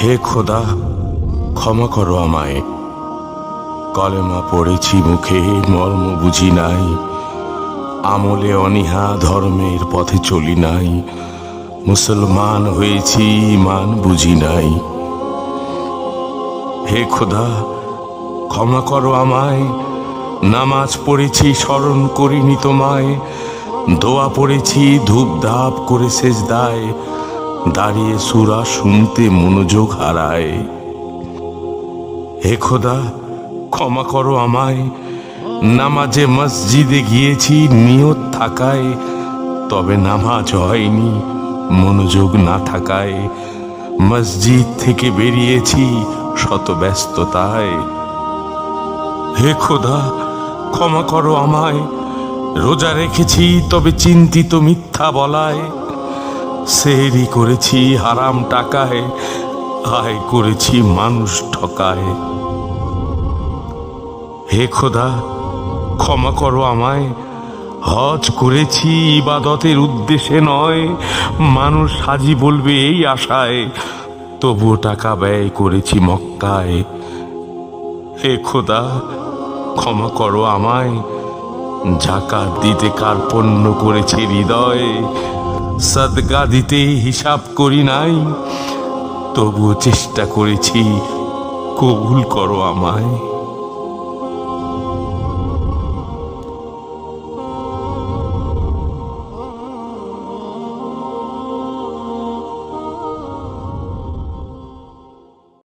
হে খোদা, ক্ষমা করো আমায়। কলেমা পড়েছি মুখে, মর্ম বুঝি নাই। আমলে অনীহা, ধর্মের পথে চলি নাই। মুসলমান হয়েছি, ঈমান বুঝি নাই। হে খোদা, ক্ষমা করো আমায়। নামাজ পড়েছি, স্মরণ করিনি তোমায়। দোয়া পড়েছি, ধূপ ধাপ করে সেজদায়। দাঁড়িয়ে সূরা শুনতে মনোযোগ হারায়। হে খোদা, ক্ষমা করো আমায়। নামাজে মসজিদে গিয়েছি নিয়ত থাকায়, তবে নামাজ হয়নি মনোযোগ না থাকায়। মসজিদ থেকে বেরিয়েছি শত ব্যস্ততায়। হে খোদা, ক্ষমা করো আমায়। রোজা রেখেছি তবে চিন্তিত মিথ্যা বলায়। সেহরি করেছি হারাম টাকায়, আয় করেছি মানুষ ঠকায়। হে খোদা, ক্ষমা করো আমায়। হজ করেছি ইবাদতের উদ্দেশ্যে নয়, মানুষ হাজি বলবে এই আশায়। তবুও টাকা ব্যয় করেছি মক্কায়। হে খোদা, ক্ষমা করো আমায়। জাকাত দিতে কার্পণ্য করেছি হৃদয়। সদকা দিতে হিসাব করি নাই, তবুও চেষ্টা করেছি কবুল করো আমায়।